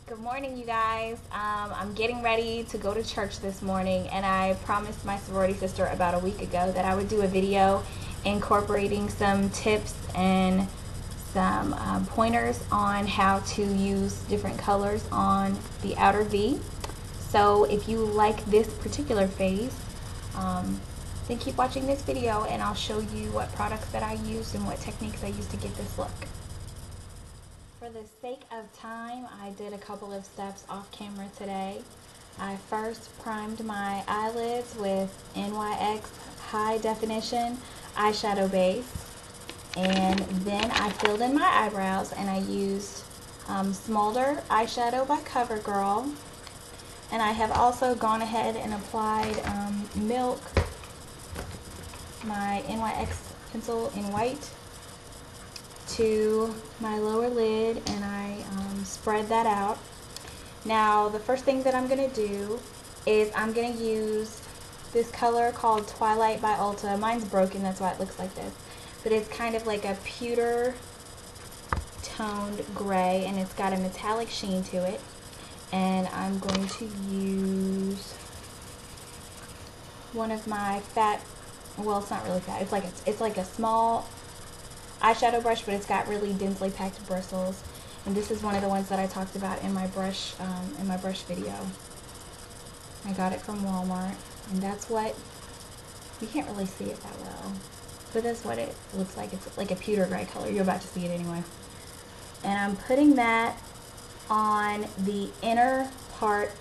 Good morning, you guys. I'm getting ready to go to church this morning, and I promised my sorority sister about a week ago that I would do a video incorporating some tips and some pointers on how to use different colors on the outer V. So if you like this particular face, then keep watching this video and I'll show you what products that I used and what techniques I used to get this look. For the sake of time, I did a couple of steps off camera today. I first primed my eyelids with NYX high definition eyeshadow base, and then I filled in my eyebrows and I used Smolder eyeshadow by CoverGirl, and I have also gone ahead and applied Milk, my NYX pencil in white, to my lower lid, and I spread that out. Now the first thing that I'm going to do is I'm going to use this color called Twilight by Ulta. Mine's broken, that's why it looks like this, but it's kind of like a pewter toned gray and it's got a metallic sheen to it, and I'm going to use one of my fat, well, it's not really fat, it's like a small eyeshadow brush, but it's got really densely packed bristles, and this is one of the ones that I talked about in my brush video. I got it from Walmart, and that's what, you can't really see it that well, but that's what it looks like. It's like a pewter gray color. You're about to see it anyway. And I'm putting that on the inner part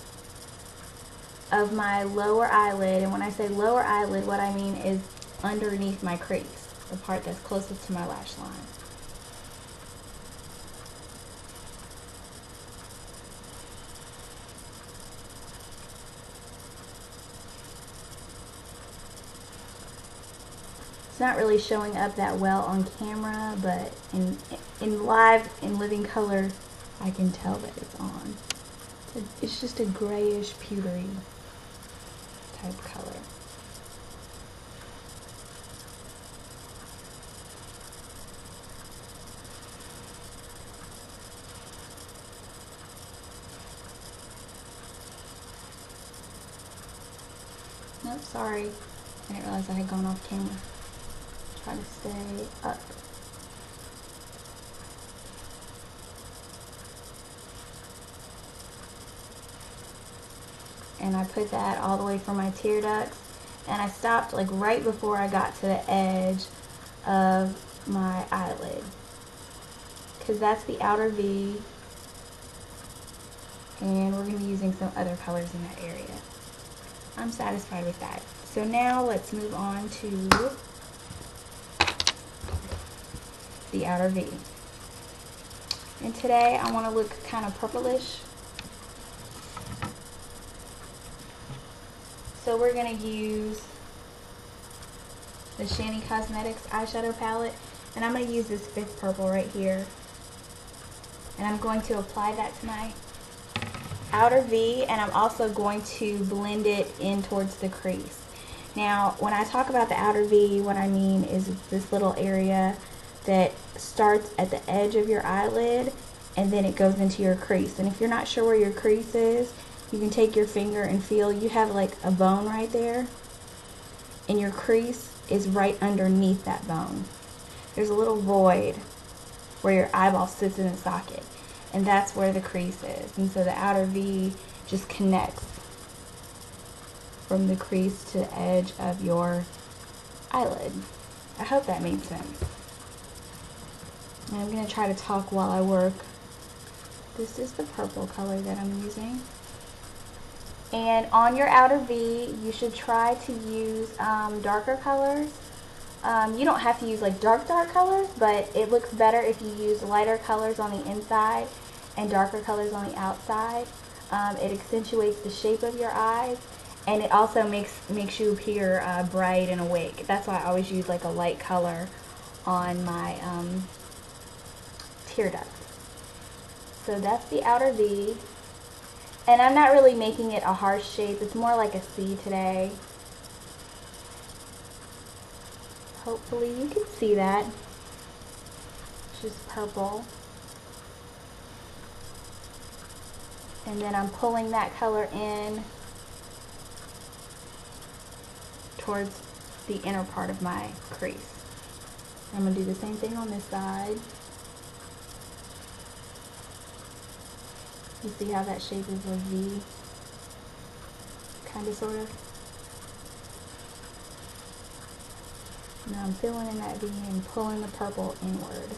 of my lower eyelid, and when I say lower eyelid, what I mean is underneath my crease, the part that's closest to my lash line. It's not really showing up that well on camera, but in living color, I can tell that it's on. It's just a grayish pewtery type color. Nope, sorry. I didn't realize I had gone off camera. Try to stay up. And I put that all the way for my tear ducts. And I stopped like right before I got to the edge of my eyelid, because that's the outer V. And we're going to be using some other colors in that area. I'm satisfied with that. So now let's move on to the outer V. And today I want to look kind of purplish. So we're going to use the Shanny Cosmetics eyeshadow palette, and I'm going to use this fifth purple right here. And I'm going to apply that to my outer V, and I'm also going to blend it in towards the crease. Now, when I talk about the outer V, what I mean is this little area that starts at the edge of your eyelid and then it goes into your crease. And if you're not sure where your crease is, you can take your finger and feel. You have like a bone right there, and your crease is right underneath that bone. There's a little void where your eyeball sits in the socket, and that's where the crease is. And so the outer V just connects from the crease to the edge of your eyelid. I hope that made sense. And I'm going to try to talk while I work. This is the purple color that I'm using. And on your outer V, you should try to use darker colors. You don't have to use like dark colors, but it looks better if you use lighter colors on the inside and darker colors on the outside. It accentuates the shape of your eyes, and it also makes you appear bright and awake. That's why I always use like a light color on my tear ducts. So that's the outer V. And I'm not really making it a harsh shape. It's more like a C today. Hopefully you can see that. It's just purple. And then I'm pulling that color in towards the inner part of my crease. I'm going to do the same thing on this side. You see how that shape is a V? Kind of, sort of. Now I'm filling in that V and pulling the purple inward.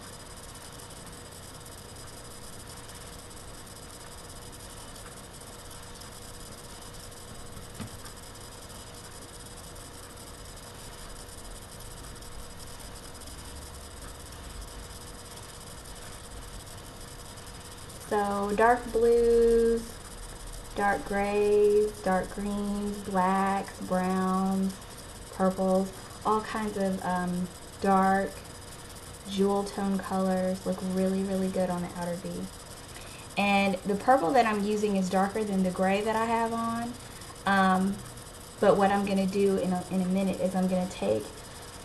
So dark blues, dark grays, dark greens, blacks, browns, purples, all kinds of dark jewel tone colors look really, really good on the outer V. And the purple that I'm using is darker than the gray that I have on. But what I'm going to do in a minute is I'm going to take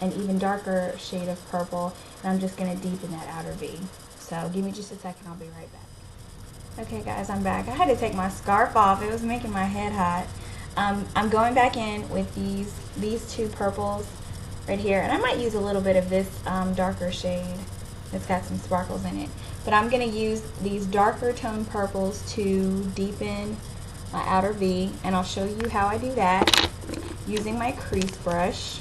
an even darker shade of purple and I'm just going to deepen that outer V. So give me just a second, I'll be right back. Okay guys, I'm back. I had to take my scarf off. It was making my head hot. I'm going back in with these two purples right here, and I might use a little bit of this darker shade that's got some sparkles in it. But I'm going to use these darker tone purples to deepen my outer V, and I'll show you how I do that using my crease brush.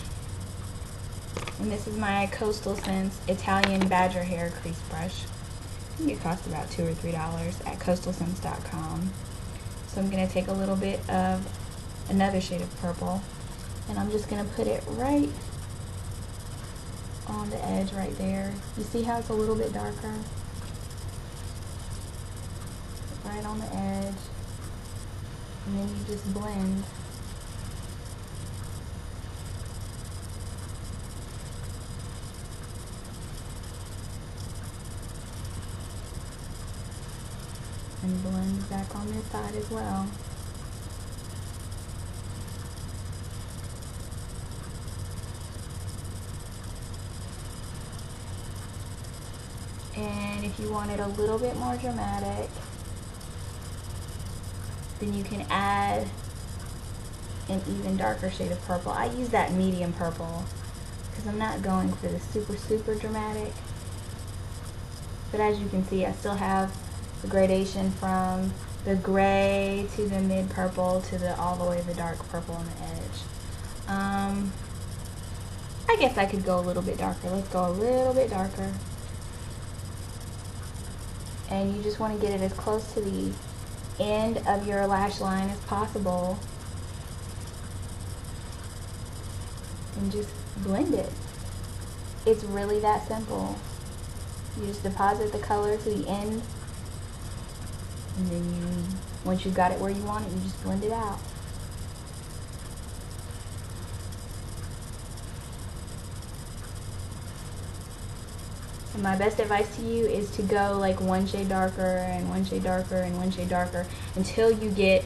And this is my Coastal Scents Italian Badger Hair crease brush. I think it costs about $2 or $3 at coastalscents.com. So I'm going to take a little bit of another shade of purple and I'm just going to put it right on the edge right there. You see how it's a little bit darker? Right on the edge. And then you just blend. And blend back on this side as well. And if you want it a little bit more dramatic, then you can add an even darker shade of purple. I use that medium purple because I'm not going for the super dramatic. But as you can see, I still have the gradation from the gray to the mid purple to the all the way the dark purple on the edge. I guess I could go a little bit darker. Let's go a little bit darker. And you just want to get it as close to the end of your lash line as possible. And just blend it. It's really that simple. You just deposit the color to the end. And then once you've got it where you want it, you just blend it out. And my best advice to you is to go like one shade darker and one shade darker and one shade darker until you get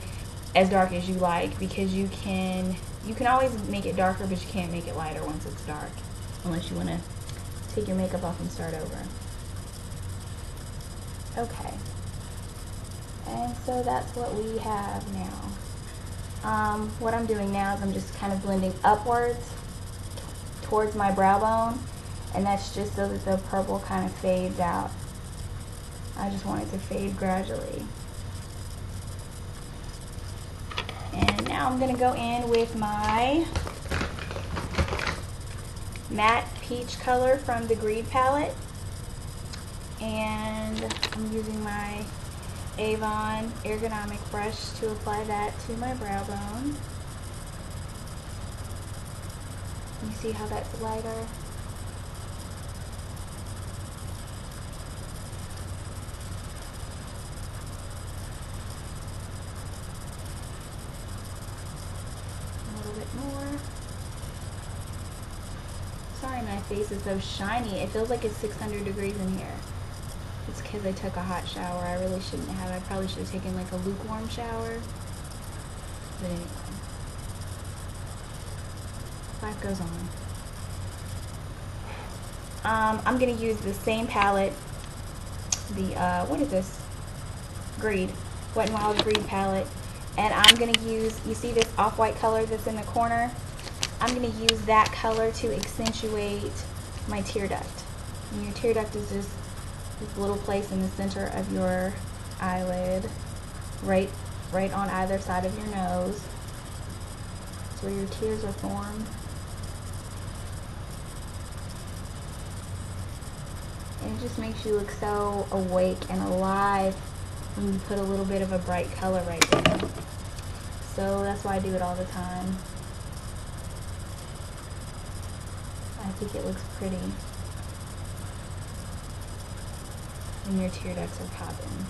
as dark as you like, because you can always make it darker, but you can't make it lighter once it's dark, unless you want to take your makeup off and start over. Okay. And so that's what we have now. What I'm doing now is I'm just kind of blending upwards towards my brow bone, and that's just so that the purple kind of fades out. I just want it to fade gradually. And now I'm going to go in with my matte peach color from the Greed palette, and I'm using my Avon ergonomic brush to apply that to my brow bone. You see how that's lighter? A little bit more. Sorry, my face is so shiny. It feels like it's 600 degrees in here. It's because I took a hot shower. I really shouldn't have. I probably should have taken like a lukewarm shower. But anyway. Life goes on. I'm going to use the same palette. The, what is this? Greed. Wet n Wild Breed palette. And I'm going to use, you see this off-white color that's in the corner? I'm going to use that color to accentuate my tear duct. And your tear duct is just this little place in the center of your eyelid, right on either side of your nose. It's where your tears are formed. And it just makes you look so awake and alive when you put a little bit of a bright color right there. So that's why I do it all the time. I think it looks pretty when your tear ducts are popping.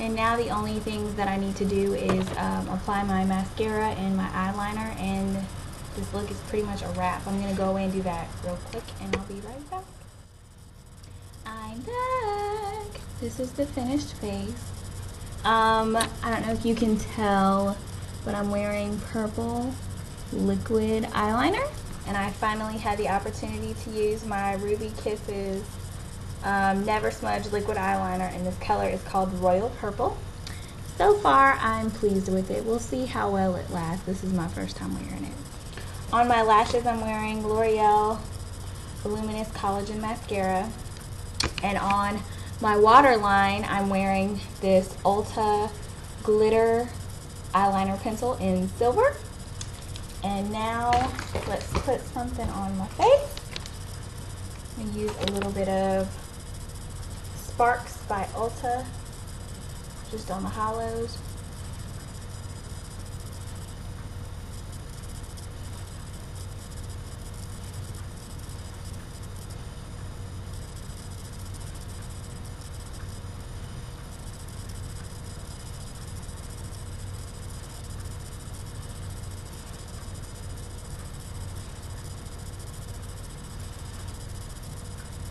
And now the only things that I need to do is apply my mascara and my eyeliner, and this look is pretty much a wrap. I'm going to go away and do that real quick, and I'll be right back. I'm back. This is the finished face. I don't know if you can tell, but I'm wearing purple liquid eyeliner, and I finally had the opportunity to use my Ruby Kisses Never Smudge liquid eyeliner, and this color is called Royal Purple. So far, I'm pleased with it. We'll see how well it lasts. This is my first time wearing it. On my lashes, I'm wearing L'Oreal Voluminous Collagen Mascara. And on my waterline, I'm wearing this Ulta Glitter Eyeliner Pencil in silver. And now, let's put something on my face. I'm going to use a little bit of Sparks by Ulta, just on the hollows.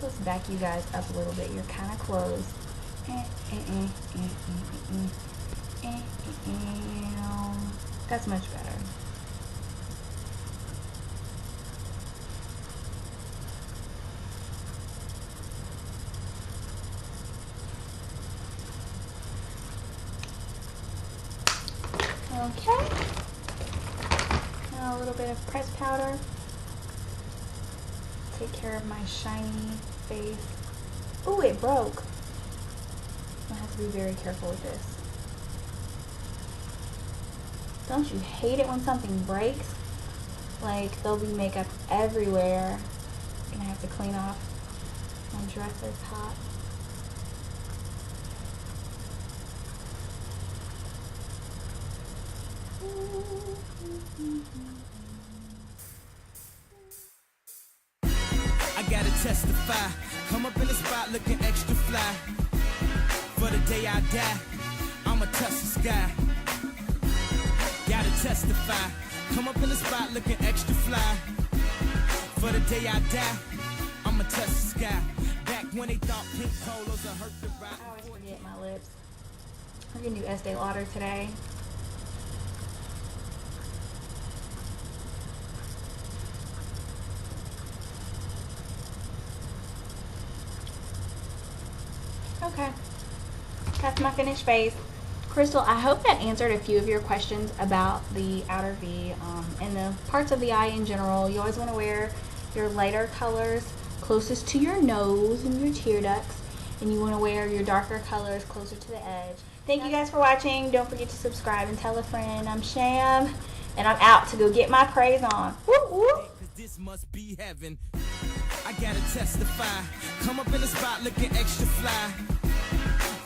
Let's back you guys up a little bit. You're kind of closed. That's much better. Okay. Now a little bit of pressed powder. Take care of my shiny face. Oh, it broke. I have to be very careful with this. Don't you hate it when something breaks? Like, there'll be makeup everywhere. I'm gonna have to clean off my dresser top. I gotta testify, come up in the spot looking extra fly. For the day I die, I'ma touch the sky. Gotta testify, come up in the spot looking extra fly. For the day I die, I'ma touch the sky. Back when they thought pink polos would hurt the ride. I always forget my lips. We're gonna do Estee Lauder today. Okay, that's my finished face. Crystal, I hope that answered a few of your questions about the outer V and the parts of the eye in general. You always want to wear your lighter colors closest to your nose and your tear ducts, and you want to wear your darker colors closer to the edge. Thank you guys for watching. Don't forget to subscribe and tell a friend. I'm Sham, and I'm out to go get my praise on. Woo woo! This must be heaven. I gotta testify, come up in the spot looking extra fly.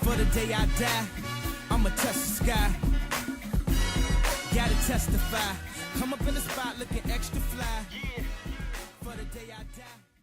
For the day I die, I'ma touch the sky. Gotta testify, come up in the spot looking extra fly. For the day I die.